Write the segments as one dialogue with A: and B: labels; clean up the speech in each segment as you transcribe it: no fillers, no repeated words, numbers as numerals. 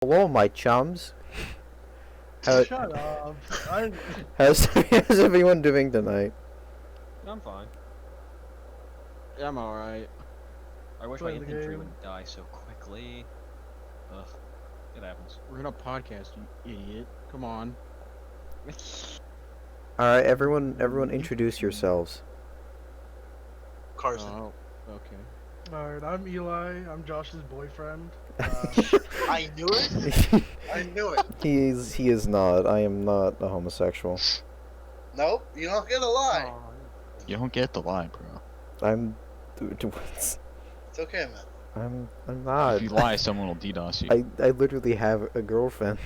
A: Hello, my chums. How,
B: Shut up.
A: how's everyone doing tonight?
C: I'm fine.
D: Yeah, I'm alright.
C: I wish my
B: Play the
C: infantry
B: game.
C: wouldn't die so quickly. Ugh. It happens.
D: We're in a podcast, you idiot. Come on.
A: Alright, everyone introduce yourselves.
E: Carson.
D: Oh, okay.
B: Alright, I'm Eli. I'm Josh's boyfriend.
E: I knew it. I knew it.
A: he is not. I am not a homosexual.
E: Nope, you don't get a lie.
F: You don't get the lie, bro.
A: I'm
E: It's okay, man.
A: I'm not.
F: If you lie, someone will DDoS you.
A: I literally have a girlfriend.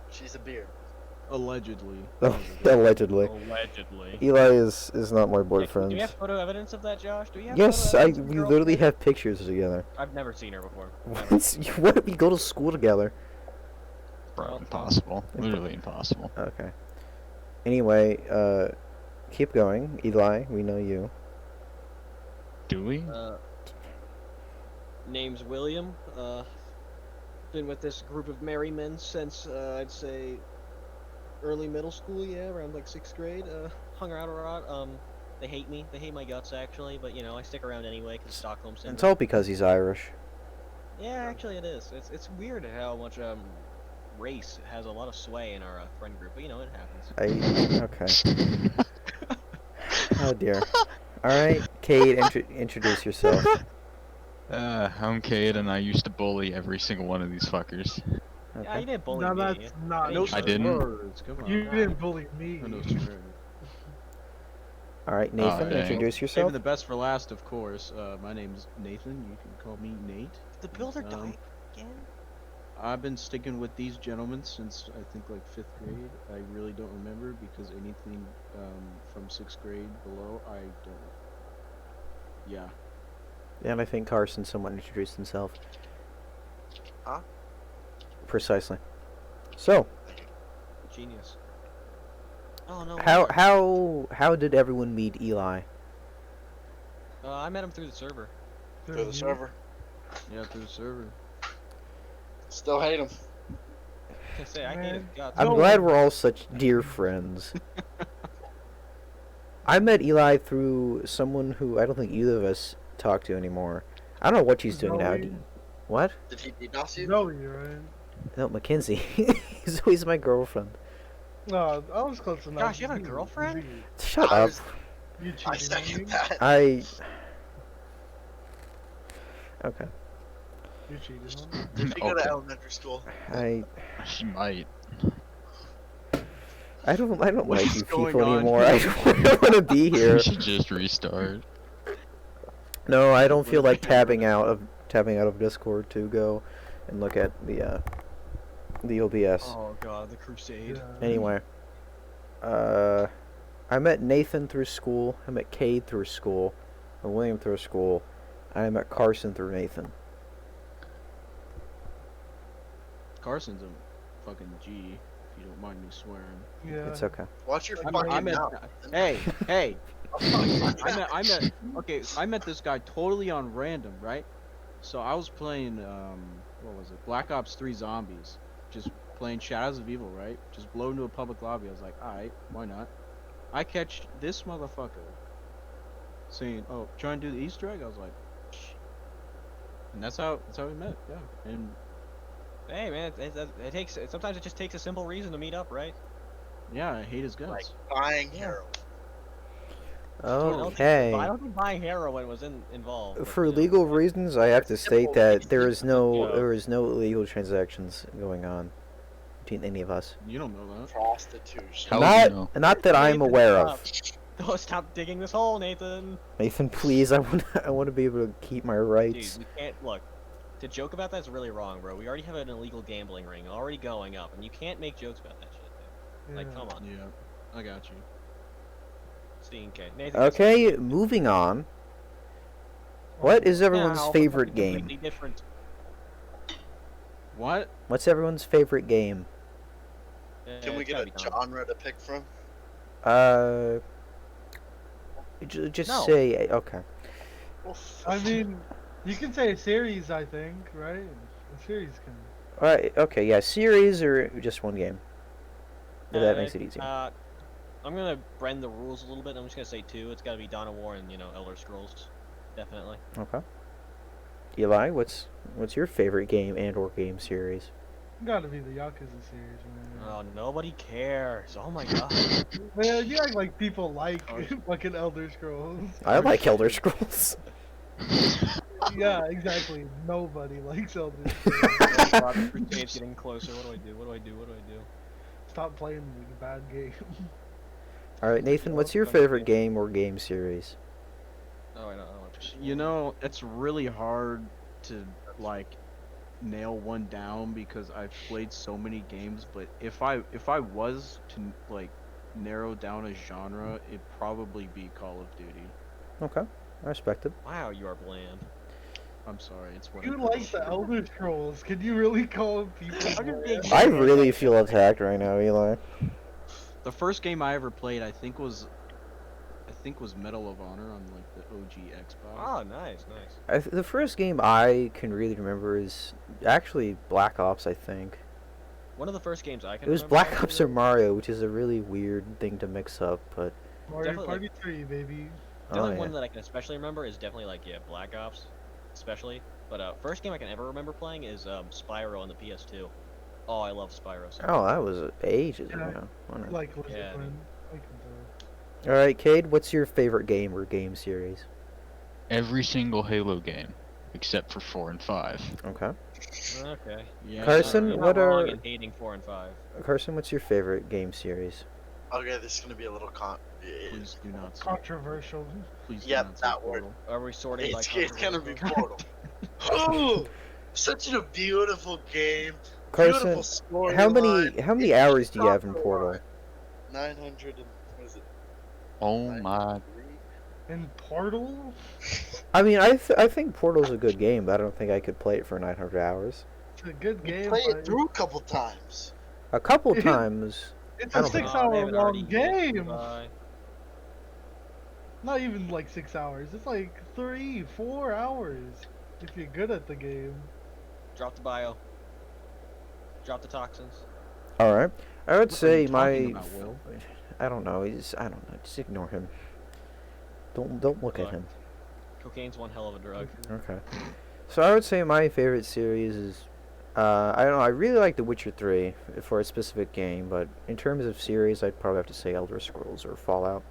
E: She's a beard.
D: Allegedly.
A: Allegedly.
C: Allegedly.
A: Eli is not my
C: Do
A: boyfriend.
C: we have photo evidence of that, Josh? Do we have
A: Yes,
C: photo evidence of
A: we
C: your
A: literally
C: girlfriend?
A: have pictures together.
C: I've never seen her before.
A: What? We go to school together.
F: Bro, impossible. Literally impossible.
A: Okay. Anyway, keep going, Eli. We know you.
F: Do we?
C: Name's William. Been with this group of merry men since, I'd say, early middle school, yeah, around like 6th grade. Hung around a lot. They hate me. They hate my guts, actually, but, you know, I stick around anyway, because Stockholm Syndrome.
A: It's all because he's Irish.
C: Yeah, actually it is. It's weird how much, race has a lot of sway in our, friend group, but, you know, it happens.
A: Okay. Oh dear. Alright, Cade, introduce yourself.
F: I'm Cade, and I used to bully every single one of these fuckers.
C: Yeah,
A: Okay.
C: you didn't bully
B: No,
C: me.
B: that's not
D: No
B: true.
F: I didn't.
D: slurs, come on.
B: You didn't bully me.
D: No slurs.
A: Alright, Nathan,
F: dang.
A: introduce yourself.
D: Saving the best for last, of course. My name's Nathan. You can call me Nate.
C: Did the builder die again?
D: I've been sticking with these gentlemen since I think like 5th grade. I really don't remember because anything from 6th grade below, I don't. Yeah.
A: And I think Carson somewhat introduced himself.
E: Huh?
A: Precisely. So,
C: Genius. Oh no.
A: how did everyone meet Eli?
C: I met him through the server.
E: Through the server.
D: Yeah, through the server.
E: Still hate him.
C: I say I hate his guts.
A: I'm glad we're all such dear friends. I met Eli through someone who I don't think either of us talk to anymore. I don't know what she's doing now.
B: Zoe.
A: What?
E: Did he DDoS you?
B: Zoe, right?
A: No, Mackenzie. Zoe's my girlfriend.
B: No, I was close enough.
C: Gosh, you have a girlfriend?
A: Shut
E: I
A: up.
E: was-
B: You
E: I
B: cheated on me.
E: second that.
A: Okay.
B: You cheated on me.
E: Did she go to
F: Okay.
E: elementary school?
F: She might.
A: I don't
D: What
A: like
D: is
A: you
D: going
A: people
D: on
A: anymore. I don't want to be here.
F: We should just restart.
A: No, I don't feel like tabbing out of Discord to go and look at the OBS.
C: Oh god, the crusade.
B: Yeah.
A: Anyway, I met Nathan through school. I met Cade through school. And William through school. I met Carson through Nathan.
D: Carson's a fucking G, if you don't mind me swearing.
B: Yeah.
A: It's okay.
E: Watch your
D: I
E: fucking
D: met,
E: mouth.
D: hey, I met this guy totally on random, right? So I was playing, what was it? Black Ops 3 Zombies. Just playing Shadows of Evil, right? Just blow into a public lobby. I was like, alright, why not? I catch this motherfucker saying, oh, trying to do the Easter egg? I was like, shh. And that's how we met, yeah. And
C: Hey man, it takes sometimes it just takes a simple reason to meet up, right?
D: yeah, I hate his guts.
E: Like buying heroin.
C: I don't
A: Okay.
C: think buying heroin was involved. but,
A: For
C: you know.
A: legal reasons, I have to state
E: Simple
A: that
E: reasons.
A: there is no
C: Yeah.
A: illegal transactions going on between any of us.
D: You don't know that.
E: Prostitution.
F: How would you know?
A: Not that I'm
C: Nathan,
A: aware of.
C: Oh, stop digging this hole, Nathan.
A: Nathan, please, I want to be able to keep my
C: Dude,
A: rights.
C: we can't look. To joke about that's really wrong, bro. We already have an illegal gambling ring already going up, and you can't make jokes about that shit. Dude. Like,
B: Yeah.
C: come on.
D: Yeah, I got you.
C: Seeing K. Nathan,
A: Okay, moving on. What is everyone's
C: now,
A: favorite
C: something
A: game?
C: completely different.
D: What?
A: What's everyone's favorite game?
E: Can we
C: It's
E: get
C: gotta
E: a
C: be Tom.
E: genre to pick from?
A: Just
C: No.
A: say okay.
E: Well,
B: I mean, you can say a series, I think, right? A series can.
A: Alright, okay, yeah, series or just one game? If that makes it easy.
C: I'm gonna bend the rules a little bit. I'm just gonna say two. It's gotta be Dawn of War and Elder Scrolls, definitely.
A: Okay. Eli, what's your favorite game and or game series?
B: Gotta be the Yakuza series, man.
C: Oh, nobody cares. Oh my god.
B: Man, you act like people like
C: Carson.
B: fucking Elder Scrolls.
A: I like Elder Scrolls.
B: Yeah, exactly. Nobody likes Elder Scrolls.
C: Oh, God, the Crusade's getting closer. What do I do? What do I do? What do I do?
B: Stop playing the bad game.
A: Alright, Nathan, what's your favorite game or game series?
C: Oh, I don't know.
D: You know, it's really hard to like nail one down because I've played so many games. But if I was to like narrow down a genre, it'd probably be Call of Duty.
A: Okay, I respect it.
C: Wow, you are bland.
D: I'm sorry, it's what
B: You
D: it
B: like
D: is.
B: the Elder Scrolls? Can you really call people?
C: I'm just being
B: bland?
A: I really feel attacked right now, Eli.
D: The first game I ever played, I think was Medal of Honor on like the OG Xbox.
C: Oh, nice, nice.
A: The first game I can really remember is actually Black Ops, I think.
C: One of the first games I can
A: It was
C: remember,
A: Black
C: actually,
A: Ops or Mario, which is a really weird thing to mix up, but
B: Mario
C: Definitely,
B: Party 3, baby.
C: The
A: oh
C: only
A: yeah.
C: one that I can especially remember is definitely Black Ops, especially. But first game I can ever remember playing is Spyro on the PS2. Oh, I love Spyro. So
A: Oh, that was ages
B: Yeah.
A: ago. Whatever.
B: Like Lizard
C: Yeah,
B: Man. I can tell.
A: Alright, Cade, what's your favorite game or game series?
F: Every single Halo game, except for 4 and 5.
A: Okay.
C: okay.
D: Yeah.
A: Carson,
C: You're
A: what
C: not wrong
A: are-
C: in hating 4 and 5.
A: Carson, what's your favorite game series?
E: Okay, this is gonna be a little
D: Please do not. Say,
B: Controversial.
D: please do
E: Yep,
D: not say
E: that word.
D: Portal.
C: Are we sorting by
E: It's gonna be
C: controversial?
E: Portal. Oh, such a beautiful game.
A: Carson,
E: Beautiful story.
A: how many hours do you have in Portal?
E: 900 and what is it?
F: Oh my.
E: 903?
B: In Portal?
A: I mean, I think Portal's a good game, but I don't think I could play it for 900 hours.
B: It's a good game.
E: Play
B: but
E: it through a couple times.
A: A couple times.
B: It's
A: I
B: a
A: don't think-
B: 6-hour
C: David already
B: long
C: hit
B: game.
C: goodbye.
B: Not even like 6 hours. It's like 3-4 hours. If you're good at the game.
C: Drop the bio. Drop the toxins.
A: All right. I would
D: What are
A: say
D: you talking about, Will?
A: I don't know. I don't know. Just ignore him. Don't look at
C: Look.
A: him.
C: Cocaine's one hell of a drug.
A: Okay. So I would say my favorite series is I don't know. I really like The Witcher 3 for a specific game, but in terms of series, I'd probably have to say Elder Scrolls or Fallout.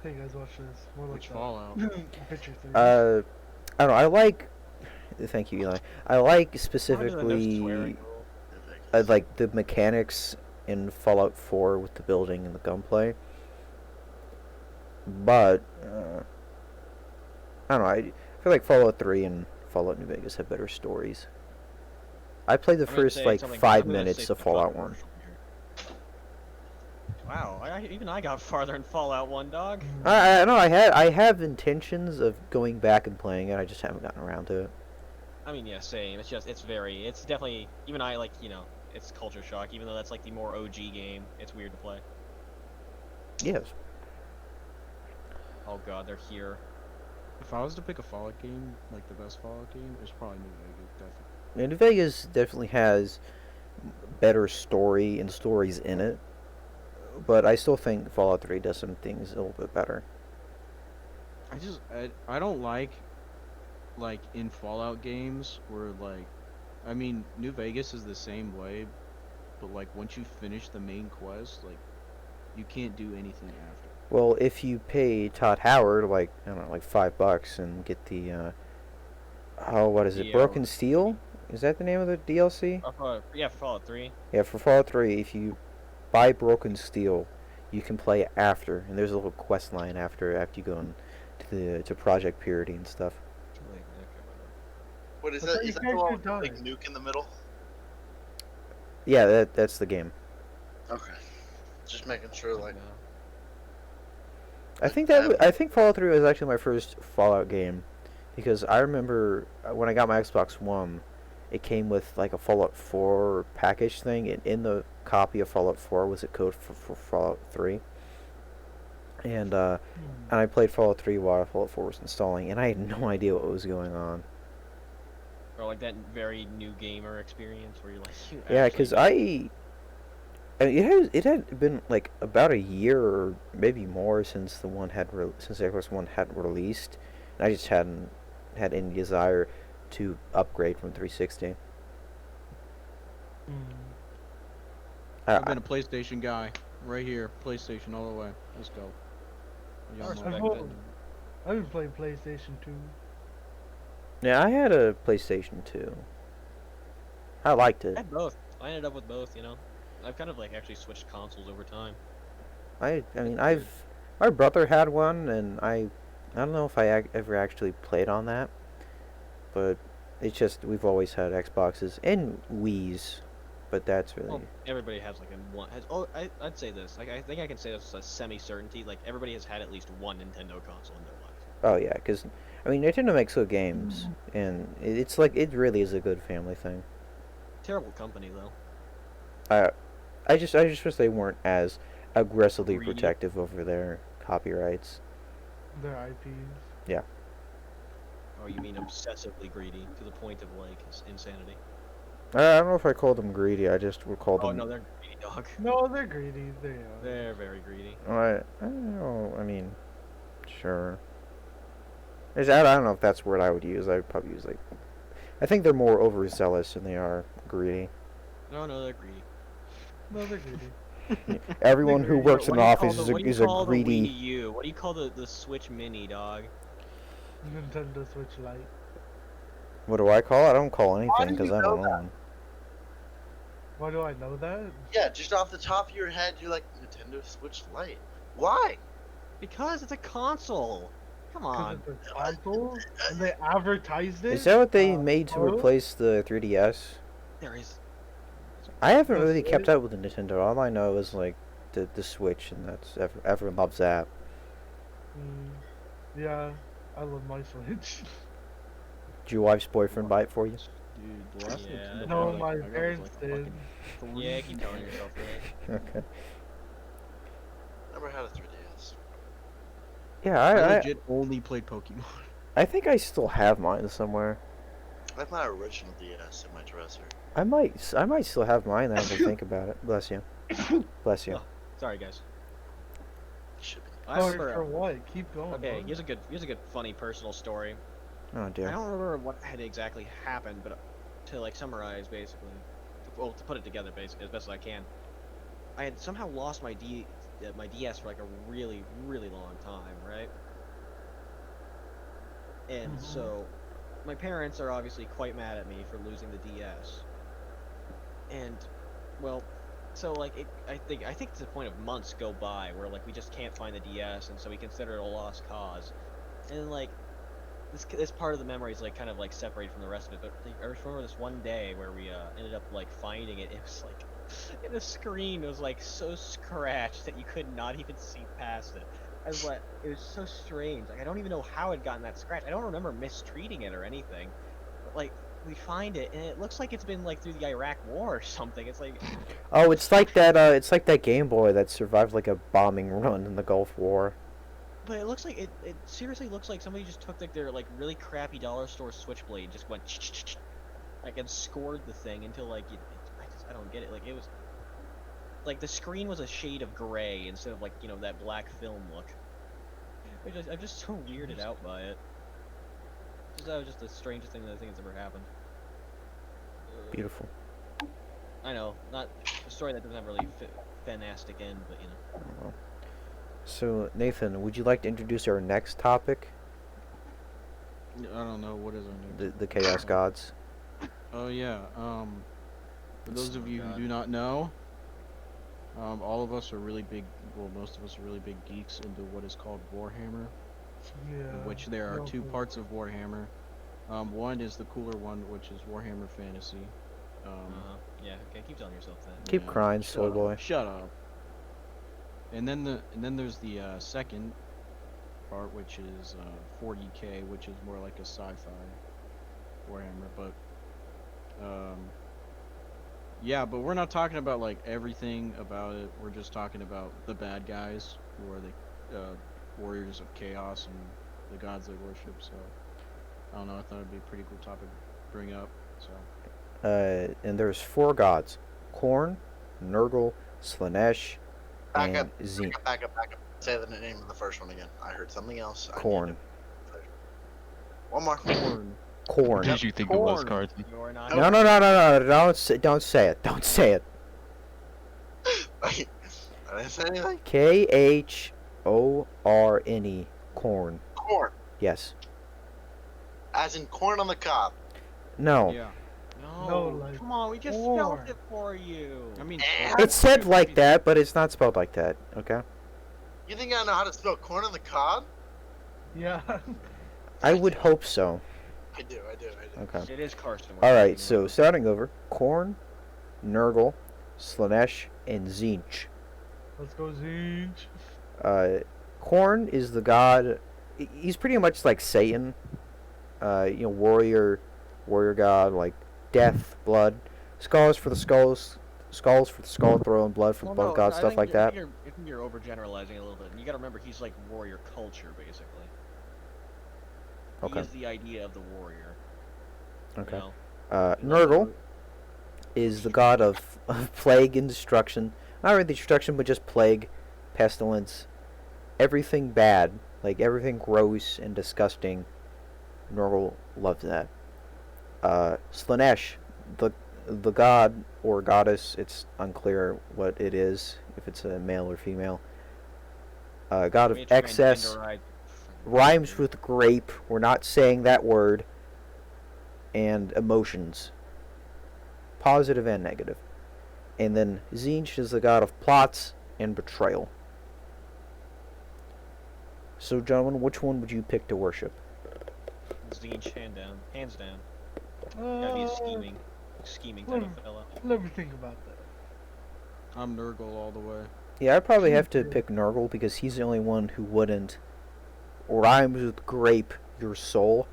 B: Hey guys, watch this. More like
D: Which
B: that.
D: Fallout?
B: Picture 3.
A: I don't know. I like. Thank you, Eli. I like
C: Why do they have
A: specifically
C: swearing rules?
A: like the mechanics in Fallout 4 with the building and the gunplay. But I don't know. I feel like Fallout 3 and Fallout New Vegas have better stories. I played the
C: I'm gonna
A: first
C: say
A: like
C: something-
A: 5
C: I'm gonna
A: minutes
C: say
A: of Fallout 1.
C: controversial here. Wow, even I got farther in Fallout 1, dog.
A: I know I have intentions of going back and playing it. I just haven't gotten around to it.
C: I mean, yeah, same. It's definitely, even I, it's culture shock, even though that's, like, the more OG game. It's weird to play.
A: Yes.
C: Oh god, they're here.
D: If I was to pick a Fallout game, like the best Fallout game, it's probably New Vegas, definitely.
A: And Vegas definitely has better story and stories in it, but I still think Fallout 3 does some things a little bit better.
D: I don't like in Fallout games where I mean New Vegas is the same way, but like once you finish the main quest, like you can't do anything after.
A: Well, if you pay Todd Howard like I don't know, like $5 and get the what is it?
C: The,
A: Broken Steel? Is that the name of the DLC?
C: Yeah, for Fallout 3.
A: Yeah, for Fallout 3, if you buy Broken Steel, you can play after, and there's a little quest line after you go to Project Purity and stuff.
C: Okay,
E: What is
B: I
E: that?
B: thought
E: Is
B: your
E: that the one with
B: character
E: the big nuke in the middle?
A: Yeah, that's the game.
E: Okay. Just making sure, like.
C: whatever.
A: I think Fallout 3 was actually my first Fallout game, because I remember when I got my Xbox One, it came with like a Fallout 4 package thing, and in the copy of Fallout 4 was a code for Fallout 3. And I played Fallout 3 while Fallout 4 was installing, and I had no idea what was going on.
C: Or like that very new gamer experience where you're like, you
A: Yeah,
C: actually
A: because I mean, it had been like about a year or maybe more since since Xbox One had released, and I just hadn't had any desire to upgrade from 360.
B: Mm.
D: I've
A: I
D: been a PlayStation guy right here. PlayStation all the way. Let's go.
E: I
D: Young
E: respect
B: I've,
D: Mo.
E: that.
B: I've been playing PlayStation 2.
A: Yeah, I had a PlayStation 2. I liked
C: I
A: it.
C: had both. I ended up with both, you know. I've kind of like actually switched consoles over time.
A: I
C: It's
A: mean,
C: weird.
A: my brother had one, and I don't know if ever actually played on that, but it's just we've always had Xboxes and Wii's, but that's really.
C: Well, everybody has like a one. Has, oh, I'd say this. Like, I think I can say this with a semi-certainty. Like, everybody has had at least one Nintendo console in their life.
A: Oh yeah, because I mean Nintendo makes good games, and it's like it really is a good family thing.
C: Terrible company though.
A: I I just wish they weren't as aggressively
C: Greedy.
A: protective over their copyrights.
B: Their IPs.
A: Yeah.
C: Oh, you mean obsessively greedy to the point of like insanity?
A: I don't know if I called them greedy. I just would call
C: Oh no,
A: them.
C: they're greedy, dog.
B: No, they're greedy. They are.
C: They're very greedy.
A: I don't know. I mean, sure. I don't know if that's the word I would use. I would probably use like. I think they're more overzealous than they are greedy.
C: No, no, they're greedy.
B: No, they're greedy.
A: Everyone who
B: greedy.
A: works in
C: What
A: an
C: do you call
A: office
C: the
A: is
C: what do you
A: is a
C: call the Wii
A: greedy.
C: U? What do you call the Switch Mini, dog?
B: Nintendo Switch Lite.
A: What do I call it? I don't call
E: Why
A: anything
E: do
A: because
E: you
A: I
E: know
A: don't
E: that?
A: own one.
B: Why do I know that?
E: Yeah, just off the top of your head, you're like Nintendo Switch Lite. Why?
C: Because it's a console. Come
B: Because
C: on.
B: it's a console, and they advertised it.
A: Is that what they made to
B: oh,
A: replace the 3DS?
C: There is.
A: I haven't
B: The
A: really kept
B: Switch?
A: up with the Nintendo. All I know is like the Switch, and that's everyone loves that.
B: Mm, yeah, I love my Switch.
A: Did your wife's boyfriend buy it for you?
D: Dude, the last
C: Yeah,
D: Nintendo
B: No,
D: product
B: my
D: I got was
B: parents
D: like a
B: did.
D: fucking
C: Yeah, keep telling yourself that.
A: Okay.
E: Never had a 3DS.
A: Yeah,
D: I
A: I
D: legit only played Pokemon.
A: I think I still have mine somewhere.
E: I have my original DS in my dresser.
A: I might still have mine now that I think about it. Bless you. Bless you.
C: Oh, sorry, guys.
E: Should be.
C: I
B: Sorry
C: remember.
B: for what? Keep going.
C: Okay,
B: bud.
C: here's a good funny personal story.
A: Oh
C: I
A: dear.
C: don't remember what had exactly happened, but to like summarize, basically, well, to put it together, basically as best as I can, I had somehow lost my DS for like a really really long time, right? And
B: Mhm.
C: so, my parents are obviously quite mad at me for losing the DS. And, well, so like I think to the point of months go by where like we just can't find the DS, and so we consider it a lost cause. And like this part of the memory is like kind of like separated from the rest of it. But like, I remember this one day where we ended up like finding it. It was like and the screen was like so scratched that you could not even see past it. I was like, it was so strange. Like I don't even know how it gotten that scratch. I don't remember mistreating it or anything. But like we find it and it looks like it's been like through the Iraq War or something. It's like
A: Oh, it's like that. It's like that Game Boy that survived like a bombing run in the Gulf War.
C: but it looks like it seriously looks like somebody just took like their like really crappy dollar store switchblade, just went like and scored the thing until like I don't get it. Like it was like the screen was a shade of gray instead of like that black film look. I'm just so weirded out by it. That was just the strangest thing that I think has ever happened.
A: Beautiful.
C: I know, not a story that doesn't have really fantastic end, but
A: Well, so Nathan, would you like to introduce our next topic?
D: I don't know what is our name.
A: The Chaos Gods.
D: Oh yeah. For those of you
C: God.
D: who do not know, all of us are really big. Well, most of us are really big geeks into what is called Warhammer,
B: Yeah.
D: in which there are
B: no
D: two
B: clue.
D: parts of Warhammer. One is the cooler one, which is Warhammer Fantasy.
C: yeah, okay, keep telling yourself that.
A: Keep crying,
D: shut
A: soy
D: up,
A: boy.
D: Shut up. And then there's the second part, which is 40K, which is more like a sci-fi Warhammer. But yeah, but we're not talking about like everything about it. We're just talking about the bad guys, who are the warriors of chaos and the gods they worship. So I don't know. I thought it'd be a pretty cool topic bring up. So
A: And there's 4 gods: Korn, Nurgle, Slanesh,
E: Back
A: and
E: up,
A: Zen.
E: back up, back up. Say the name of the first one again. I heard something else. I need
A: Korn.
E: to- One more.
D: corn.
A: Korn.
F: What
A: No,
F: did you think it was,
D: Corn.
F: Carson?
C: You're not.
A: no, no, no, no! Don't say it! Don't say it!
E: I didn't say anything.
A: Khorne. Corn.
E: Corn.
A: Yes.
E: As in corn on the cob.
A: No.
D: Yeah.
C: No,
B: like,
C: come on, we just
B: corn.
C: spelled it for you.
D: I mean,
E: Eh.
A: It's said like that, but it's not spelled like that. Okay.
E: You think I know how to spell corn on the cob?
B: Yeah.
A: I would hope so.
E: I do.
A: Okay.
C: It is Carson.
A: All right. So starting over: Korn, Nurgle, Slanesh, and Zinch.
B: Let's go, Zinch.
A: Korn is the god. He's pretty much like Satan. Warrior god, like death, blood, skulls for the skulls for the skull throne, blood for blood god, stuff like that.
C: I think you're overgeneralizing a little bit. You got to remember, he's like warrior culture, basically.
A: Okay.
C: He is the idea of the warrior.
A: Okay.
C: You know?
A: Nurgle is the god of plague and destruction. Not really destruction, but just plague, pestilence, everything bad, like everything gross and disgusting. Nurgle loves that. Slanesh, the god or goddess, it's unclear what it is, if it's a male or female. God of
C: We try and
A: excess,
C: genderize-
A: rhymes with grape, we're not saying that word, and emotions. Positive and negative. And then Tzeentch is the god of plots and betrayal. So, gentlemen, which one would you pick to worship?
C: Zinch, hands down. Gotta be a scheming type of fella.
B: Let me think about that.
D: I'm Nurgle all the way.
A: Yeah, I'd probably have to pick Nurgle because he's the only one who wouldn't rhymes with grape your soul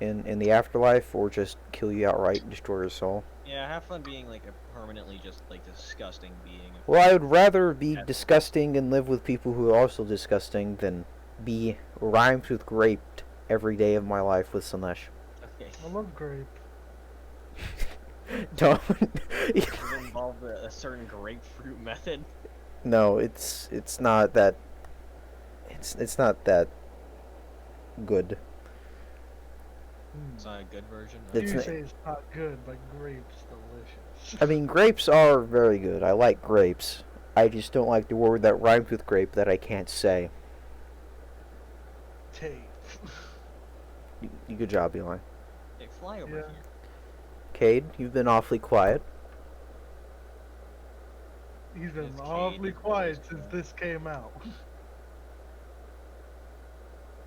A: in the afterlife, or just kill you outright and destroy your soul.
C: Yeah, have fun being like a permanently just like disgusting being.
A: Well, I would rather be disgusting and live with people who are also disgusting than be rhymes with grape every day of my life with Slanesh.
C: Okay.
B: I love grape.
A: Don't.
C: Does it involve a certain grapefruit method?
A: No, it's not that. It's not that good.
C: It's not a good version.
A: It's
B: You
A: not-
B: say it's not good, but grape's delicious.
A: I mean, grapes are very good. I like grapes. I just don't like the word that rhymes with grape that I can't say.
B: Tape.
A: Good job, Eli.
C: Hey, fly over
B: Yeah.
C: here.
A: Cade, you've been awfully quiet.
B: He's been
C: It's
B: awfully
C: Cade.
B: quiet since this came out.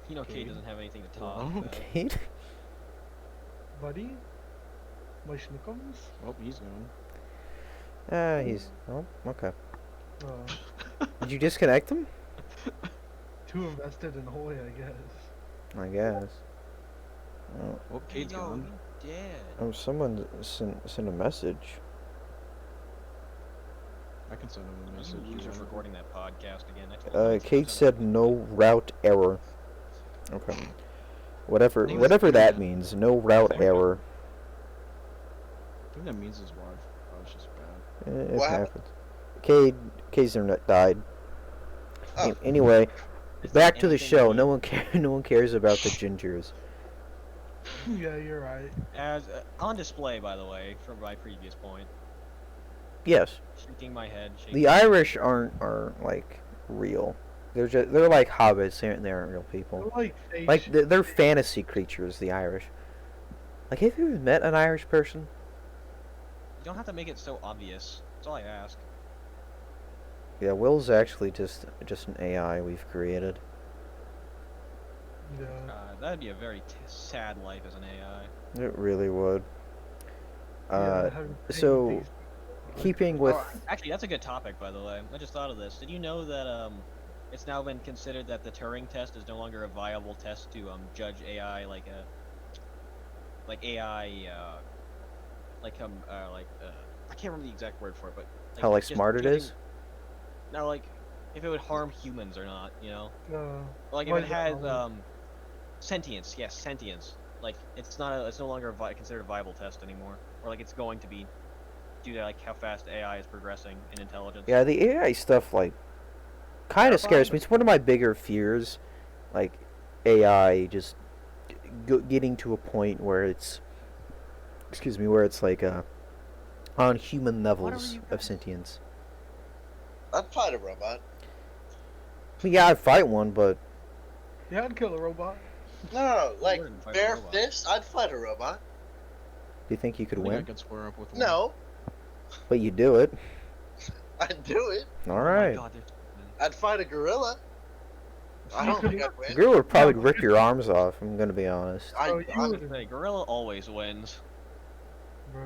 C: You know, Kate
D: Cade.
C: doesn't have anything to talk
D: Hello?
C: about.
A: Cade?
B: Buddy? My schnookums?
D: Oh, he's gone.
A: He's... Oh, okay.
B: Uh,
A: Did you disconnect him?
B: too invested in Hoy, I guess.
A: I guess. Oh,
D: Oh, Cade's gone.
C: he dead.
A: someone sent a message.
D: I can send him a
C: You
D: message.
C: losers recording that podcast again. I told you
A: Kate
C: it's
A: said no route error. Okay. Whatever
C: think it's
A: that
C: good.
A: means, no route error.
D: I think that means his wife. Oh, it's just bad.
A: It
E: What happened?
A: happens. Cade's internet died.
E: Oh.
A: Anyway,
C: Is there
A: back to the
C: anything
A: show.
C: we-
A: No one cares about the gingers.
B: Yeah, you're right.
C: As on display, by the way, from my previous point.
A: Yes,
C: Shaking my head. Shaking
A: the Irish aren't like real. They're like hobbits. They aren't real
B: I
A: people.
B: like fake
A: Like
B: shit.
A: they're fantasy creatures. The Irish. Like, have you ever met an Irish person?
C: You don't have to make it so obvious. That's all I ask.
A: Yeah, Will's actually just an AI we've created.
B: Yeah.
C: That'd be a very sad life as an AI.
A: It really would.
B: Yeah, having
A: so,
B: things-
A: Keeping with
C: Oh, actually, that's a good topic, by the way. I just thought of this. Did you know that it's now been considered that the Turing test is no longer a viable test to judge AI like AI I can't remember the exact word for it, but
A: how like
C: just
A: smart it
C: judging-
A: is.
C: No, like if it would harm humans or not, you know?
B: Uh,
C: Like if
B: Why
C: it
B: is that
C: has
B: wrong?
C: sentience, yes, sentience. like it's no longer considered a viable test anymore, or like it's going to be due to like how fast AI is progressing in intelligence.
A: Yeah, the AI stuff like kind of scares me. It's one of my bigger fears, like AI just getting to a point where it's, excuse me, where it's like on human
C: What are
A: levels
C: you
A: of
C: guys?
A: sentience.
E: I'd fight a robot.
A: I mean, yeah, I'd fight one, but
B: Yeah, I'd kill a robot.
E: No, like
C: wouldn't fight a
E: bare
C: robot.
E: fist. I'd fight a robot.
A: do you think you
D: I
A: could
D: think I
A: win?
D: could square up with one.
E: No,
A: But you do it.
E: I'd do it.
A: All
C: Oh my
A: right.
C: god, there's so many.
E: I'd fight a gorilla. I don't think I'd
A: The
E: win.
A: girl would probably
B: No.
A: rip your arms off. I'm gonna be honest.
E: I,
B: Oh, you
E: I,
B: would,
C: Hey, gorilla always wins.
B: bro.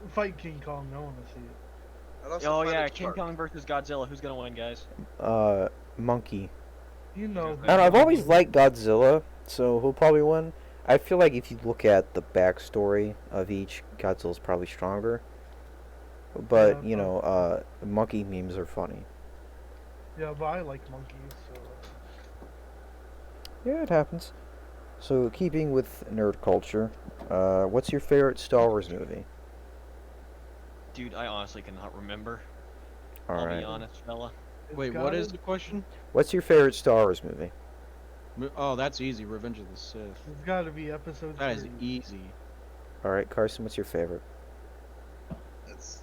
B: Fight King Kong. I want to see it.
E: I'd also
C: Oh
E: fight
C: yeah,
E: a
C: King
E: shark.
C: Kong versus Godzilla. Who's gonna win, guys?
A: Monkey.
B: You know.
C: I
A: I don't know, I've always liked Godzilla, so he'll probably win. I feel like if you look at the backstory of each, Godzilla's probably stronger. But
B: Yeah,
A: you know, monkey memes are funny.
B: Yeah, but I like monkeys. So.
A: Yeah, it happens. So, keeping with nerd culture, what's your favorite Star Wars movie?
C: Dude, I honestly cannot remember.
A: All
C: I'll
A: right.
C: be honest, fella.
B: It's
D: Wait, what
B: gotta-
D: is the question?
A: What's your favorite Star Wars movie?
D: Oh, that's easy. Revenge of the Sith.
B: It's got to be episode
D: That is
B: 3.
D: easy.
A: All right, Carson, what's your favorite?
E: It's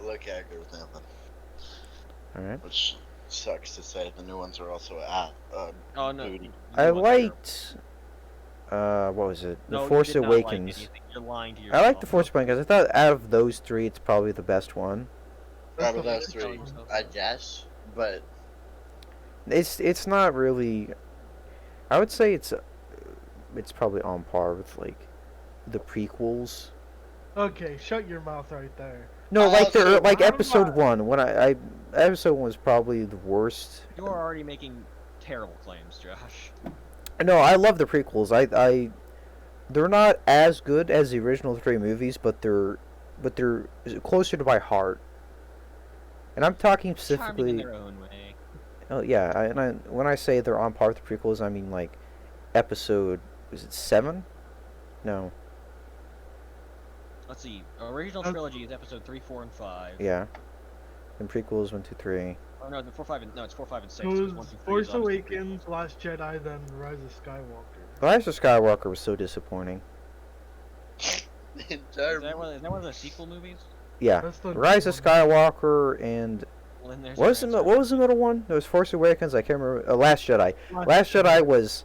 E: Luke Agger with nothing,
A: All right.
E: which sucks to say. The new ones are also
C: Oh no.
E: booty.
A: I
C: you went there.
A: liked. What was it? The
C: No, you
A: Force
C: did not like
A: Awakens.
C: anything. You're lying to
A: I
C: yourself.
A: like The Force Awakens. I thought out of those three, it's probably the best one.
E: Out
B: That's
E: of
B: the
E: those
B: first
E: three,
B: one.
E: I guess. But
A: It's not really. I would say it's probably on par with like the prequels.
B: Okay, shut your mouth right there.
A: No, like
E: so
A: like
B: I'm
A: episode
B: not-
A: one. When I episode one was probably the worst.
C: You are already making terrible claims, Josh.
A: No, I love the prequels. They're not as good as the original three movies, but they're closer to my heart. And I'm talking
C: Charming in
A: specifically.
C: their own way.
A: Oh yeah, when I say they're on par with the prequels, I mean like episode was it 7? No,
C: Let's see. Original trilogy is episode 3, 4, and 5.
A: yeah. And prequels 1, 2, 3.
C: Oh no, the 4, 5, and no, it's 4, 5, and 6.
B: It was
C: 1, 2, 3
B: Force
C: is obviously three.
B: Awakens, Last Jedi, then Rise of Skywalker.
A: The Rise of Skywalker was so disappointing.
E: the entire
C: Is that one of the sequel movies?
A: Yeah,
B: That's the
A: Rise of
B: new one.
A: Skywalker and
C: Well, then there's
A: what was
C: your
A: the
C: answer.
A: what was the middle one? There was Force Awakens. I can't remember. Last Jedi. Last Jedi was.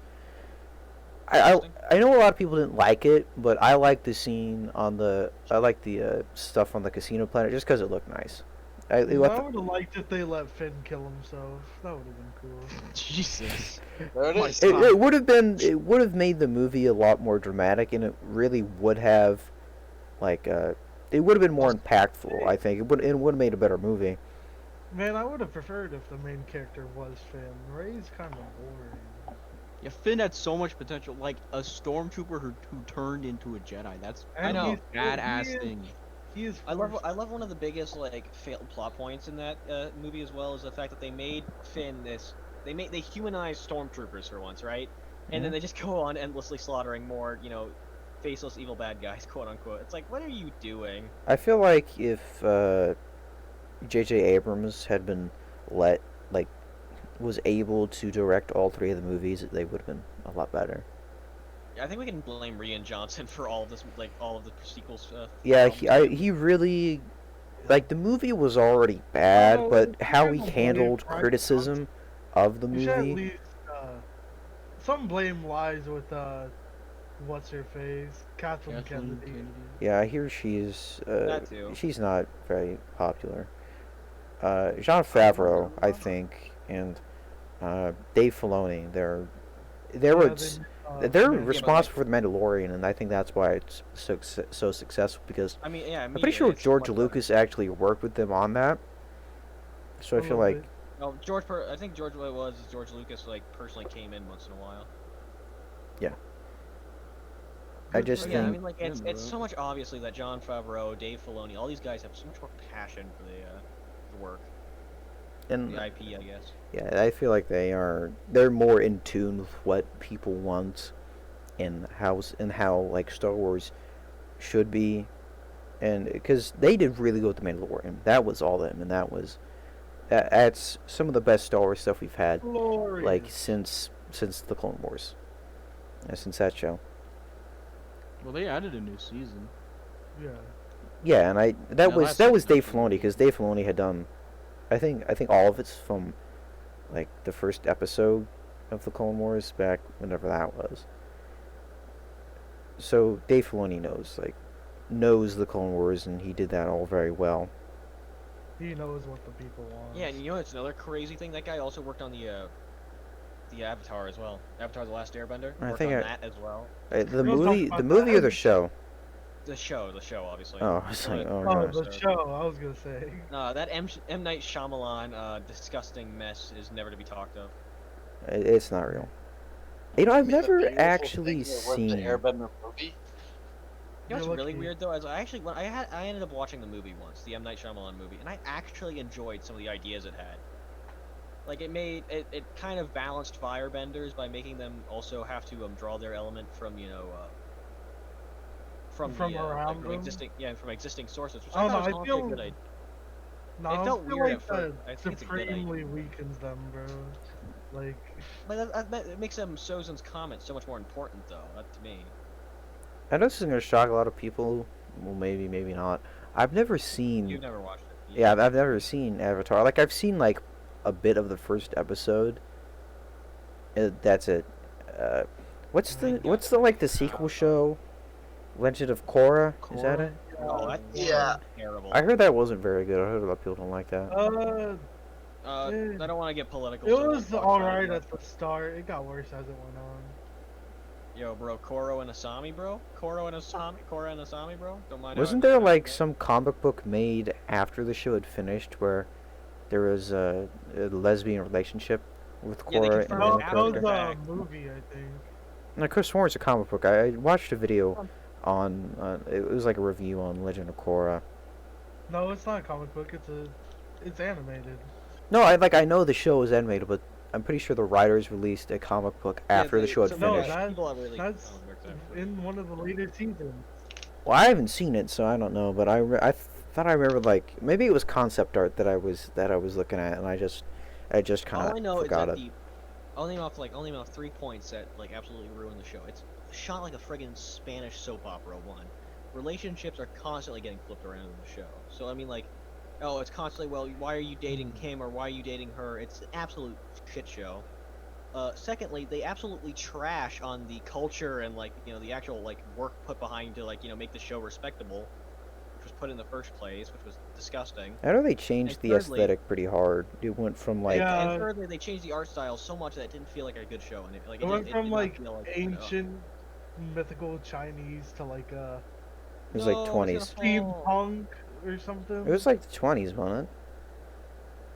A: I know a lot of people didn't like it, but I like the scene on the. I like the stuff on the casino planet just because it looked nice.
B: I would have liked if they let Finn kill himself. That would have been cool.
D: Jesus.
E: There it
D: My
E: is.
D: God.
A: It would have made the movie a lot more dramatic, and it really would have, like, it would have been more impactful. I think it would have made a better movie.
B: Man, I would have preferred if the main character was Finn. Rey's kind of boring.
D: Yeah, Finn had so much potential. Like a stormtrooper who turned into a Jedi. That's
B: And
C: know.
B: he's-
D: badass
B: he is-
D: thing.
B: He is.
C: I love one of the biggest like failed plot points in that movie as well is the fact that they made Finn they humanized stormtroopers for once, right? And then they just go on endlessly slaughtering more, faceless evil bad guys, quote unquote. It's like, what are you doing?
A: I feel like if J.J. Abrams had been was able to direct all three of the movies, they would have been a lot better.
C: I think we can blame Rian Johnson for all of this, like all of the sequels.
A: Yeah,
C: problems.
A: he really, like, the movie was already bad,
B: Well,
A: but
B: you
A: how
B: can't
A: he
B: blame
A: handled
B: Rian
A: criticism of the
B: You should at
A: movie.
B: least. Some blame lies with what's her face, Kathleen Kennedy.
A: Yeah, I hear she's
C: That too.
A: she's not very popular. Jean Favreau, I think, and Dave Filoni, they're
B: Man,
A: responsible for the Mandalorian, and I think that's why it's so successful. Because
C: I mean, yeah,
A: I'm pretty sure George Lucas actually worked with them on that. So I
B: a
A: feel
B: little
A: like
B: bit.
C: No, I think George what it was is George Lucas like personally came in once in a while.
A: I just
C: But yeah, I
A: think
C: mean, like it's so much obviously that John Favreau, Dave Filoni, all these guys have so much more passion for the work,
A: and
C: the IP, I guess.
A: yeah, I feel like they're more in tune with what people want, in how like Star Wars should be, and because they did really good with the Mandalorian, that was all them, and that's some of the best Star Wars stuff we've had like
B: Glorious.
A: since the Clone Wars, since that show.
D: Well, they added a new season.
B: Yeah.
A: Yeah, and that
D: Yeah,
A: was
D: last
A: that was
D: season
A: Dave
D: actually
A: Filoni
D: was
A: because
D: good.
A: Dave Filoni had done, I think all of it's from, like the first episode of the Clone Wars back whenever that was. So Dave Filoni knows the Clone Wars and he did that all very well.
B: He knows what the people want.
C: Yeah, and you know it's another crazy thing. That guy also worked on the Avatar as well. Avatar: The Last Airbender.
A: I
C: Worked
A: think
C: on
A: I-
C: that as well.
A: The
B: We don't talk
A: movie,
B: about
A: the movie or the
B: that.
A: show?
C: The show, obviously.
A: Oh, I was like, oh
B: Oh,
A: no,
B: the show. I was gonna say.
C: No, that M Night Shyamalan disgusting mess is never to be talked of.
A: it's not real. You know, I've
E: You mean the
A: never
E: beautiful
A: actually
E: thing that was the
A: seen.
E: Airbender movie?
C: You know
B: You're
C: what's really
B: lucky.
C: weird though is I actually I ended up watching the movie once, the M Night Shyamalan movie, and I actually enjoyed some of the ideas it had. Like it kind of balanced firebenders by making them also have to draw their element from from
B: From
C: the,
B: around
C: from
B: them?
C: existing sources, which
B: I
C: I
B: don't
C: thought
B: know,
C: was
B: I
C: honestly a
B: feel-
C: good idea.
B: No,
C: It
B: I
C: felt
B: feel
C: weird
B: like
C: at first.
B: that
C: I think it's a good idea.
B: supremely weakens them, bro. Like,
C: But it makes them Sozin's comment so much more important though. That to me.
A: I know this is gonna shock a lot of people. Well, maybe not. I've never seen.
C: You've never watched it.
A: Yeah, I've never seen Avatar. Like I've seen like a bit of the first episode. That's it. Uh, what's the like the sequel show? Legend of Korra? Is that it?
C: Oh, that's
E: Yeah.
C: terrible.
A: I heard that wasn't very good. I heard a lot of people don't like that.
C: I don't want to get political.
B: it
C: so I won't
B: was
C: talk about it
B: alright
C: much.
B: at the start. It got worse as it went on.
C: Yo, bro, Koro and Asami, bro. Korra and Asami, bro. Don't mind. how I
A: Wasn't there
C: describe
A: like
C: that.
A: some comic book made after the show had finished where there was a lesbian relationship with
C: Yeah, they
A: Korra
C: confirmed
A: and
B: No,
C: it
A: the
B: that
C: after
B: was
C: the
A: character?
C: fact.
B: a movie, I think.
A: And I could have sworn it's a comic book. I watched a video on it was like a review on Legend of Korra.
B: No, it's not a comic book. It's animated.
A: No, I know the show is animated, but I'm pretty sure the writers released a comic book
C: Yeah,
A: after the show had
C: so
B: No,
A: finished.
B: that-
C: people have really
B: That's
C: worked out.
B: in one of the later seasons.
A: Well, I haven't seen it, so I don't know. But I thought I remembered like maybe it was concept art that I was looking at, and I just kind
C: All I know
A: of
C: is
A: forgot
C: that
A: it.
C: only off 3 points that like absolutely ruin the show. It's shot like a friggin' Spanish soap opera. One, relationships are constantly getting flipped around in the show. So I mean, like, oh, it's constantly, well, why are you dating Kim or why are you dating her? It's an absolute shit show. Secondly, they absolutely trash on the culture and like the actual like work put behind to like make the show respectable, which was put in the first place, which was disgusting.
A: I know they changed
C: And
A: the
C: thirdly-
A: aesthetic pretty hard. It went from like
B: Yeah.
C: And thirdly, they changed the art style so much that it didn't feel like a good show, and
B: It went
C: did
B: from
C: not
B: like
C: feel
B: ancient, mythical Chinese to like
A: it was like 20s.
B: steampunk or something.
A: It was like the 20s, wasn't it?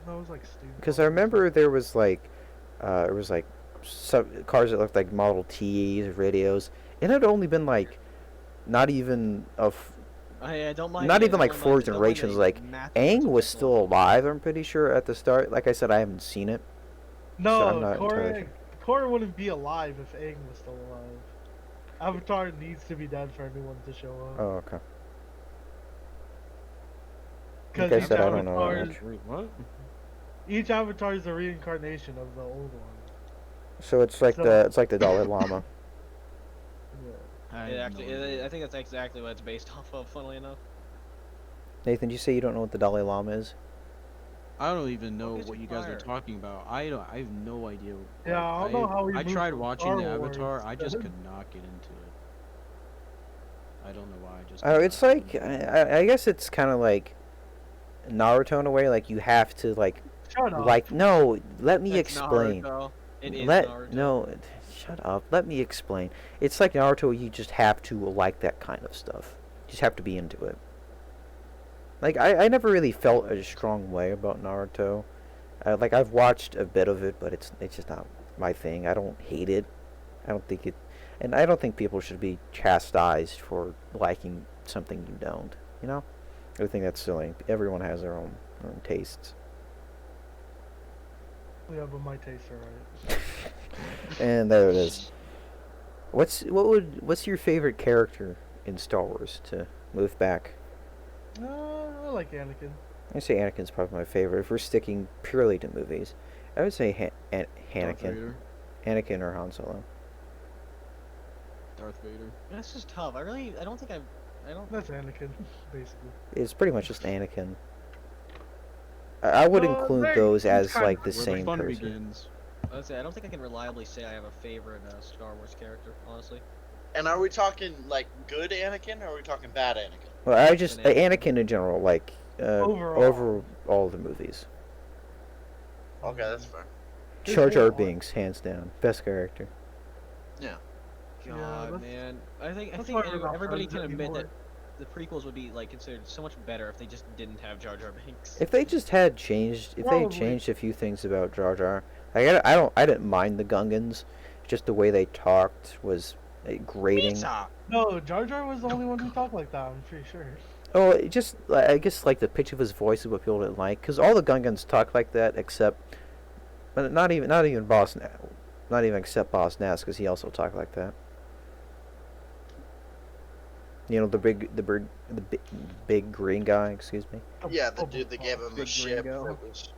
B: No, it was like steampunk.
A: Because I remember there was like some cars that looked like Model Ts, radios. It had only been like not even
C: I don't mind.
A: not
C: it,
A: even
C: I
A: like
C: don't
A: four
C: mind- I don't mind
A: generations.
C: the
A: Like
C: massive
A: Aang
C: amounts of
A: was still
C: technology.
A: alive. I'm pretty sure at the start. Like I said, I haven't seen it. so I'm
B: No,
A: not entirely
B: Korra wouldn't be alive if Aang was still alive. Avatar needs to be dead for anyone to show up.
A: Oh, okay.
B: Because
A: Like I
B: each
A: said, I don't know
B: avatar,
A: that much.
D: Wait, what?
B: each avatar is a reincarnation of the old one.
A: So it's like
B: So-
A: the Dalai Lama.
B: Yeah.
D: I
C: It
D: have
C: actually,
D: no idea.
C: I think that's exactly what it's based off of. Funnily enough.
A: Nathan, did you say you don't know what the Dalai Lama is?
D: I don't even know
C: gets
D: what
C: you
D: you guys are
C: fired?
D: talking about. I have no idea.
B: Yeah, I don't know how we
D: I
B: moved
D: tried
B: from
D: watching
B: Star
D: the Avatar.
B: Wars
D: I just
B: to-
D: could not get into it. I don't know why. I just.
A: Oh,
D: could
A: it's
D: not get
A: like
D: into it.
A: I guess it's kind of like Naruto in a way. Like you have to
B: Shut up.
A: like no. Let me
C: It's
A: explain.
C: Naruto. It is
A: Let
C: Naruto.
A: no. Shut up. Let me explain. It's like Naruto. You just have to like that kind of stuff. You just have to be into it. Like I never really felt a strong way about Naruto. Like I've watched a bit of it, but it's just not my thing. I don't hate it. I don't think it, and I don't think people should be chastised for liking something you don't. You know, I think that's silly. Everyone has their own tastes,
B: Yeah, but my tastes are right.
A: and there it is. What's your favorite character in Star Wars to move back?
B: I like Anakin.
A: I say Anakin's probably my favorite. If we're sticking purely to movies, I would say
D: Darth
A: Anakin,
D: Vader.
A: Anakin or Han Solo.
D: Darth Vader.
C: That's just tough. I don't think I don't.
B: That's Anakin, basically.
A: It's pretty much just Anakin. I would include those as
B: kind
A: like the
B: of-
D: Where
A: same
D: the fun
A: person.
D: begins.
C: I would say I don't think I can reliably say I have a favorite Star Wars character, honestly.
E: And are we talking like good Anakin or are we talking bad Anakin?
A: Well, I just
C: An Anakin.
A: Anakin in general, like
B: Overall.
A: over all the movies.
E: Okay, that's fair.
B: His
A: Jar Jar
B: whole arc.
A: Binks, hands down, best character.
C: God,
B: that's-
C: man. I think
B: that's why we're not
C: everybody
B: friends
C: can admit
B: anymore.
C: that the prequels would be like considered so much better if they just didn't have Jar Jar Binks.
A: If they just had changed, if they had
B: Probably.
A: changed a few things about Jar Jar, I didn't mind the Gungans, just the way they talked was grating.
C: Pizza!
B: No, Jar Jar was the only one who talked like that. I'm pretty sure.
A: Oh, it just I guess like the pitch of his voice is what people didn't like, because all the Gungans talk like that except, but not even Boss, not even except Boss Nass, because he also talked like that. You know, the big green guy. Excuse me.
E: Yeah, the dude that gave him a
C: Big
E: ship
C: gringo.
E: that was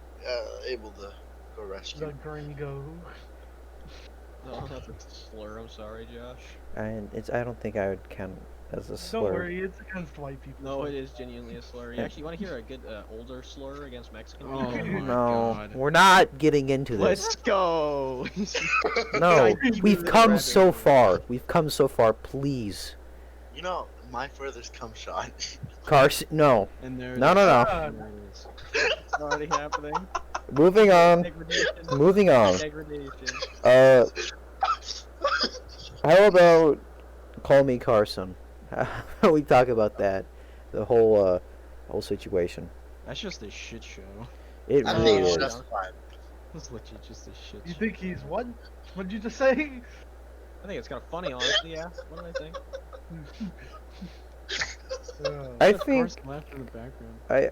E: able to go rescue.
B: The Gringo.
C: No, that's a slur. I'm sorry, Josh.
A: And I don't think I would count it as a
B: Don't
A: slur.
B: worry, it's against white people.
C: No, it is genuinely a slur. You actually want to hear a good older slur against Mexican
D: Oh
C: people?
D: my
A: No,
D: God.
A: we're not getting into this.
C: Let's go!
A: No,
C: Keep
A: we've
C: it
A: come
C: rabbit.
A: so far. We've come so far. Please,
E: You know, my furthest cum shot.
A: Carson. No,
D: And there.
A: no.
B: God.
C: There it is. It's already happening.
A: Moving on.
C: Degradation.
A: Moving on.
C: Degradation.
A: How about Call Me Carson? How we talk about that? The whole situation.
D: That's just a shit show.
A: It
E: I
A: really
E: think it's
A: is.
E: justified.
D: That's legit just a shit
B: You
D: show.
B: think he's what? What'd you just say?
C: I think it's kind of funny, honestly. Yeah. What do I think?
A: I
D: Just
A: think
D: Carson left in the background.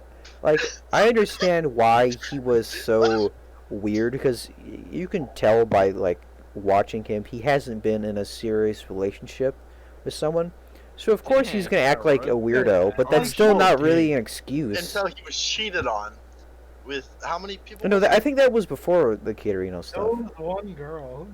A: I understand why he was so weird, because you can tell by like watching him, he hasn't been in a serious relationship with someone. So of course he's gonna act like a weirdo, but that's still not really an excuse.
E: Until he was cheated on with how many people?
A: No,
E: was
A: I
E: it?
A: think that was before the Caterino stuff.
B: There was one girl.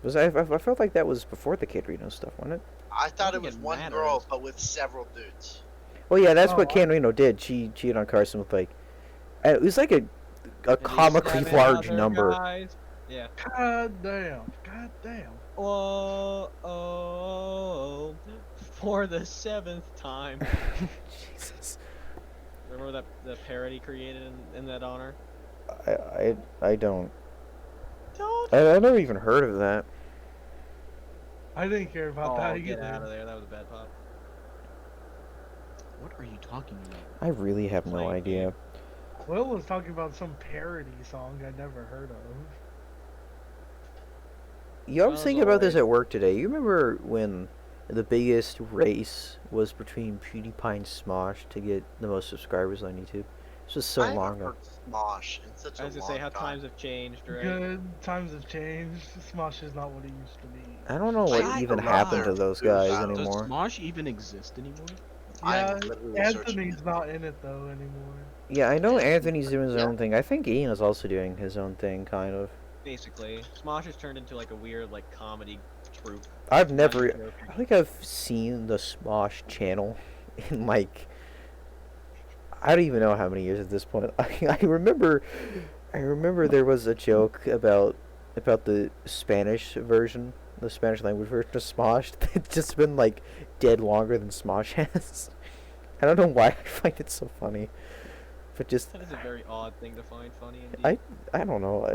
A: I felt like that was before the Caterino stuff, wasn't it?
E: I thought it
C: think
E: was
C: it
E: one
C: matters.
E: girl, but with several dudes.
A: Well, yeah, that's
B: Oh,
A: what
B: I-
A: Caterino did. She cheated on Carson with like, it was like a
C: And these
A: comically
C: 7
A: large
C: other
A: number.
C: guys- Yeah.
B: God damn. God damn.
C: Oh, for the 7th time.
A: Jesus,
C: Remember that the parody created in that honor?
A: I don't.
C: Don't.
A: I never even heard of that.
B: I didn't care about
C: Oh,
B: that
C: get
B: either.
C: out of there. That was a bad pop.
D: What are you talking about?
A: I really have no
C: Playing
A: idea.
B: Will was talking about some parody song I'd never heard of.
A: Yeah, I was
C: Sounds
A: thinking about this
C: alright.
A: at work today. You remember when the biggest race was between PewDiePie and Smosh to get the most subscribers on YouTube? This was so
E: I haven't
A: long ago.
E: heard Smosh in such
C: I
E: a
C: was gonna
E: long
C: say how
E: time.
C: times have changed, right?
B: Good times have changed. Smosh is not what it used to be.
A: I don't know what
E: I
A: even
E: don't
A: happened
E: know.
A: to those guys
E: Does
D: Does
A: anymore.
D: Smosh even exist anymore?
B: Yeah,
E: I'm literally searching
B: Anthony's
E: it.
B: not in it though anymore.
A: Yeah, I know Anthony's doing his
E: Yeah.
A: own thing. I think Ian is also doing his own thing, kind of.
C: Basically, Smosh has turned into like a weird like comedy troupe.
A: I've never.
C: Not joking.
A: I think I've seen the Smosh channel in like. I don't even know how many years at this point. I remember there was a joke about the Spanish version, the Spanish language version of Smosh. It's just been like dead longer than Smosh has. I don't know why I find it so funny, but just
C: That is a very odd thing to find funny. Indeed.
A: I don't know.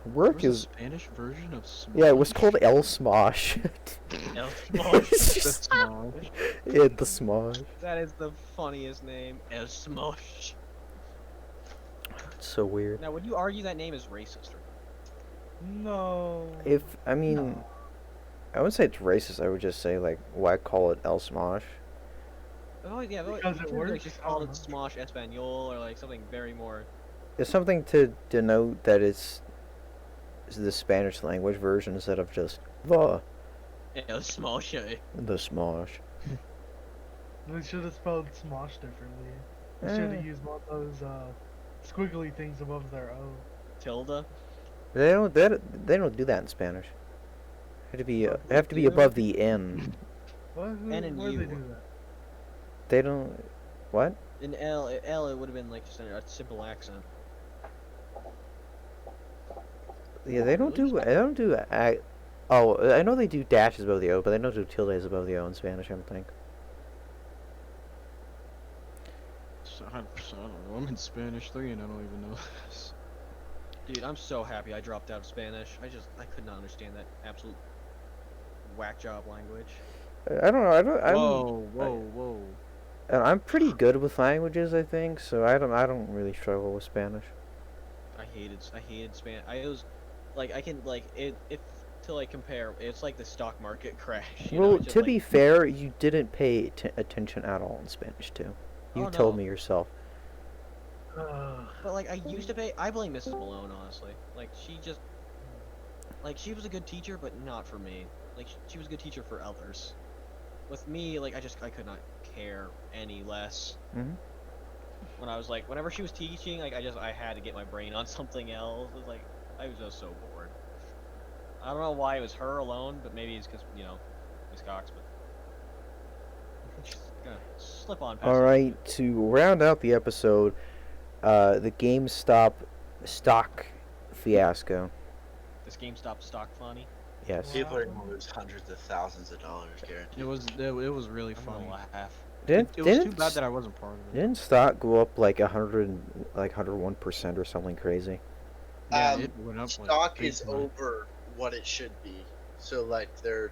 D: There
A: Work
D: was a
A: is
D: Spanish version of Smosh.
A: yeah. It was called El Smosh.
C: El
A: It's
D: The
A: just-
D: Smosh.
A: yeah, the Smosh.
C: That is the funniest name. El Smosh.
A: It's so weird.
C: Now, would you argue that name is racist? Or...
B: No.
A: If I mean,
B: No.
A: I wouldn't say it's racist. I would just say like, why call it El Smosh?
C: Oh yeah, but
B: Because it
C: you could, like,
B: works,
C: just
B: I
C: call
B: don't
C: it
B: know.
C: Smosh Espanol or like something very more.
A: It's something to denote that it's the Spanish language version instead of just the
C: Yeah, small shit.
A: Smosh.
B: They should have spelled Smosh differently. They should
A: Eh.
B: have used one of those squiggly things above their O.
C: Tilde.
A: They don't do that in Spanish. It have to be
C: do?
A: above the N.
B: What?
C: N and
B: Why do
C: U.
B: they do that?
A: They don't. What?
C: In L, it would have been like just a simple accent.
A: Yeah, they don't do. They don't do. Oh, I know they do dashes above the O, but they don't do tildes above the O in Spanish. I don't think.
D: So, I don't know. I'm in Spanish 3 and I don't even know this.
C: Dude, I'm so happy I dropped out of Spanish. I could not understand that absolute whack job language.
A: I don't know.
D: Whoa.
A: I'm pretty good with languages, I think. So I don't really struggle with Spanish.
C: I hated Spanish. I was like, I can like it if to like compare. It's like the stock market crash. You know?
A: Well,
C: It's just,
A: to
C: like,
A: be fair, you didn't pay attention at all in Spanish too. You
C: Oh,
A: told
C: no.
A: me yourself.
C: But like I used to pay. I blame Mrs. Malone honestly. Like she was a good teacher, but not for me. Like she was a good teacher for others. With me, like I could not care any less.
A: Mhm.
C: When I was like, whenever she was teaching, like I had to get my brain on something else. It was like I was just so bored. I don't know why it was her alone, but maybe it's because Miss Cox. But just gonna slip on past.
A: All
C: it.
A: right, to round out the episode, the GameStop stock fiasco.
C: This GameStop stock funny.
A: Yes.
E: People are gonna lose hundreds of thousands of dollars, guaranteed.
D: It was really
C: I'm
D: funny.
C: gonna laugh.
A: Didn't
D: It was too
A: didn't
D: bad that I wasn't part of it.
A: didn't stock go up like 101% or something crazy?
D: Yeah, it went up.
E: Stock
D: big
E: is
D: time.
E: over what it should be. So like their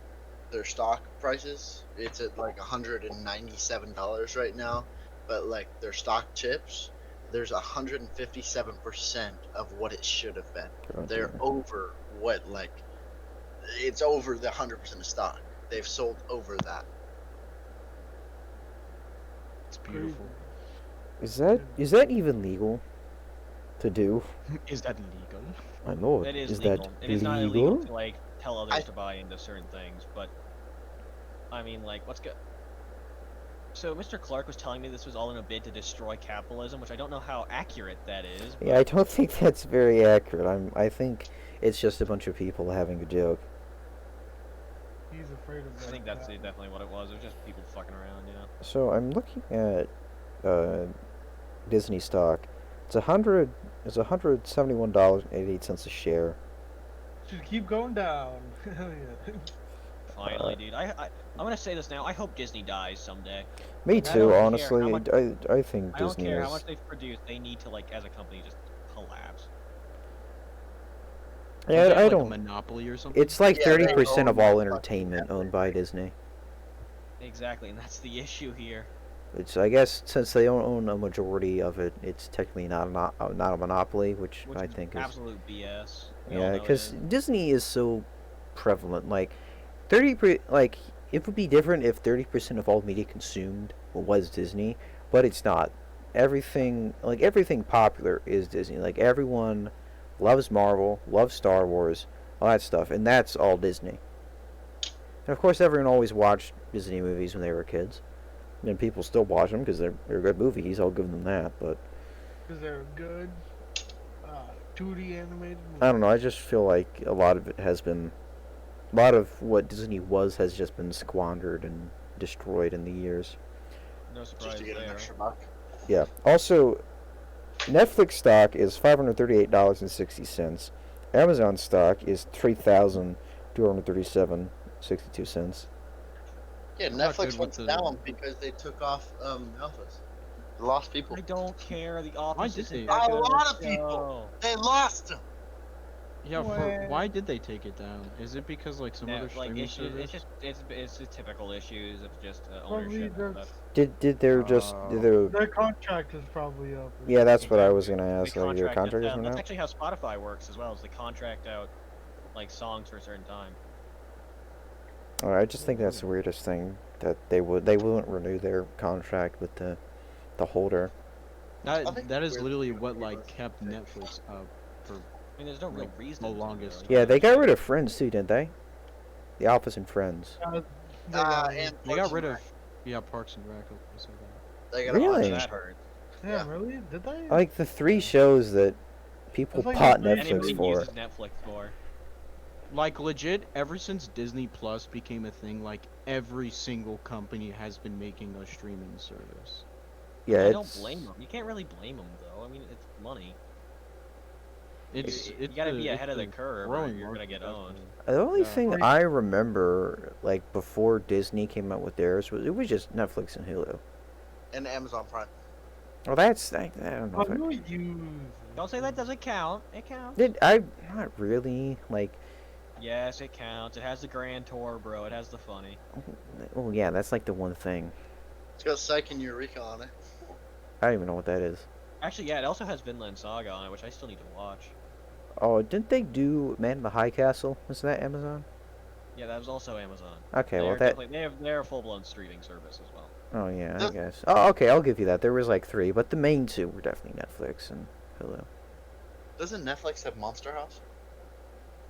E: stock prices, it's at like $197 right now, but like their stock chips, there's 157% of what it should have been.
A: God
E: They're
A: damn.
E: over what it's over the 100% of stock. They've sold over that.
D: It's beautiful.
A: Is that even legal to do?
D: Is that illegal?
A: I know.
C: It is
A: that
C: legal. It is not illegal to like tell others to buy into certain things, but I mean, like, what's good? So Mr. Clark was telling me this was all in a bid to destroy capitalism, which I don't know how accurate that is.
A: Yeah, I don't think that's very accurate. I think it's just a bunch of people having a joke.
B: He's afraid of that.
C: I think that's definitely what it was. It was just people fucking around, you know.
A: So I'm looking at Disney stock. It's $171.88 a share.
B: Should keep going down. Hell yeah.
C: Finally, dude. I'm gonna say this now. I hope Disney dies someday.
A: Me
C: I
A: too,
C: don't care
A: honestly.
C: how much-
A: I think
C: I don't
A: Disney
C: care
A: is.
C: how much they've produced. They need to, like, as a company, just collapse.
A: Yeah,
D: Is it
A: I
D: like a
A: don't.
D: monopoly or something.
A: It's like
E: Yeah, they
A: 30% of
E: own
A: all
E: that fucking
A: entertainment
E: network.
A: owned by Disney.
C: Exactly, and that's the issue here.
A: I guess since they don't own a majority of it, it's technically not a monopoly, which
C: Which
A: I
C: is
A: think is.
C: absolute BS. We all
A: Yeah,
C: know it
A: because
C: is.
A: Disney is so prevalent. Like, it would be different if 30% of all media consumed was Disney, but it's not. Everything popular is Disney. Like, everyone loves Marvel, loves Star Wars, all that stuff, and that's all Disney. And of course, everyone always watched Disney movies when they were kids, and people still watch them because they're good movies. I'll give them that, but
B: Because they're good 2D animated movies.
A: I don't know. I just feel like a lot of what Disney was has just been squandered and destroyed in the years.
C: No surprise
E: Just to get an
C: there.
E: extra buck.
A: Yeah. Also, Netflix stock is $538.60. Amazon stock is $3,237.62.
E: Yeah,
D: I'm not
E: Netflix
D: good
E: went
D: with the-
E: down because they took off Office. They lost people.
C: I don't care. The Office
D: Why did
C: isn't
D: they?
C: that
E: A
C: good
E: lot
C: a
E: of people.
C: show.
E: They lost them.
D: Yeah,
B: Well-
D: why did they take it down? Is it because like some
C: Yeah,
D: other
C: like
D: streaming
C: issues.
D: service?
C: It's just typical issues of just
B: Probably
C: ownership and
B: there's-
C: stuff.
A: Did their
B: Their contract is probably up.
A: yeah? That's what I was gonna
C: The
A: ask. Like, their contract
C: that's,
A: isn't
C: that's
A: out.
C: actually how Spotify works as well. Is they contract out like songs for a certain time.
A: I just think that's the weirdest thing that they wouldn't renew their contract with the holder.
E: I think
D: That is
E: we're-
D: literally what like kept Netflix up for
C: mean, there's no real
D: No,
C: reason.
D: the
C: to,
D: longest.
C: though.
A: Yeah, they got rid of Friends too, didn't they? The Office and Friends.
B: They got
E: And
D: They
E: Parks
D: got rid
E: and
D: of
E: Rec.
D: Parks and Rec. I was gonna say that.
E: They got
A: Really?
E: a bunch
C: That
E: of
C: hurt.
B: Damn, really? Did they?
A: Like the three shows that people
B: It's like
A: bought
B: the three
A: Netflix
C: Anybody
A: for.
C: uses Netflix for.
D: Like legit, ever since Disney Plus became a thing, like every single company has been making a streaming service.
A: Yeah,
C: I
A: it's.
C: don't blame them. You can't really blame them though. I mean, it's money.
D: It's
C: You gotta be ahead of the
D: it's a
C: curve, or
D: growing
C: you're gonna
D: market,
C: get owned.
D: definitely.
A: The only
D: Yeah.
A: thing I remember, like before Disney came out with theirs, was it was just Netflix and Hulu.
E: and Amazon Prime.
A: Well, that's I don't know.
B: Oh,
A: If I,
B: who use?
C: Don't say that doesn't count. It counts.
A: did I not really like?
C: Yes, it counts. It has the Grand Tour, bro. It has the funny.
A: Oh yeah, that's like the one thing.
E: It's got Psych and Eureka on it.
A: I don't even know what that is.
C: Actually, yeah, it also has Vinland Saga on it, which I still need to watch.
A: Oh, didn't they do Man in the High Castle? Was that Amazon?
C: Yeah, that was also Amazon.
A: Okay, well
C: They're
A: that.
C: definitely- they're a full-blown streaming service as well.
A: Oh yeah, I
E: Does-
A: guess. Oh, okay, I'll give you that. There was like three, but the main two were definitely Netflix and Hulu.
E: Doesn't Netflix have Monster House?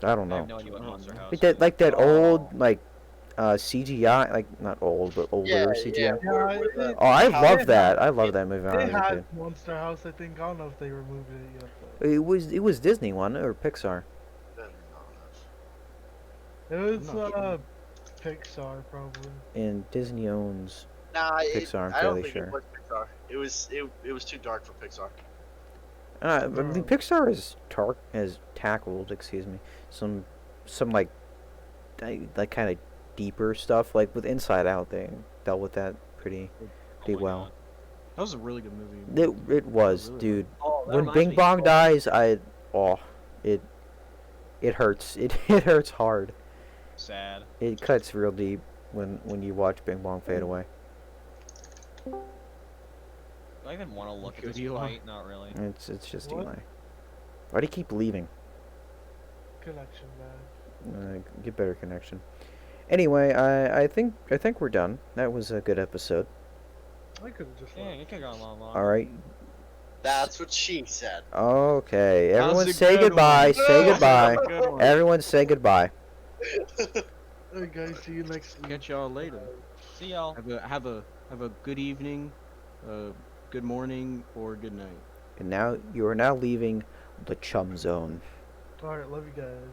A: I don't
C: I
A: know.
C: have no idea what Monster House is.
A: Like that old
B: Oh.
A: like CGI, like not old but older CGI.
E: Yeah.
B: Yeah,
E: the-
A: Oh, I
E: how-
A: love that. I love that movie. When I
B: They
A: was a kid.
B: had Monster House, I think. I don't know if they removed it yet. But
A: It was Disney one or Pixar.
B: it was
D: I'm not
B: Pixar probably.
A: And Disney owns.
E: Nah,
A: Pixar, I'm
E: I don't
A: fairly
E: think
A: sure.
E: it was Pixar. It was too dark for Pixar.
A: I mean, Pixar has tackled, excuse me, some like kind of deeper stuff. Like with Inside Out, they dealt with that pretty
C: Oh my
A: well.
C: God.
D: That was a really good movie.
A: It was,
D: really
A: dude.
C: Oh, that
A: When
C: reminds
A: Bing
C: me-
A: Bong dies, it hurts. It hurts hard.
C: Sad.
A: It cuts real deep when you watch Bing Bong fade away.
C: Do I even want to look at
D: Good
C: this
D: Eli.
C: fight? Not really.
A: It's just
B: What?
A: Eli. Why do you keep leaving?
B: Connection bad.
A: Get better connection. Anyway, I think we're done. That was a good episode.
B: I could have just.
C: Yeah,
B: left.
C: it could have gone a lot longer.
A: All right.
E: That's what she said.
A: Okay.
D: That was
A: Everyone
D: a
A: say
D: good
A: goodbye.
D: one.
A: Say goodbye.
D: Good one.
A: Everyone say goodbye.
B: Alright, guys, see you next week.
D: Catch y'all later.
C: See y'all.
D: Have a good evening, good morning, or good night.
A: And now you are now leaving the Chum Zone.
B: Alright, love you guys.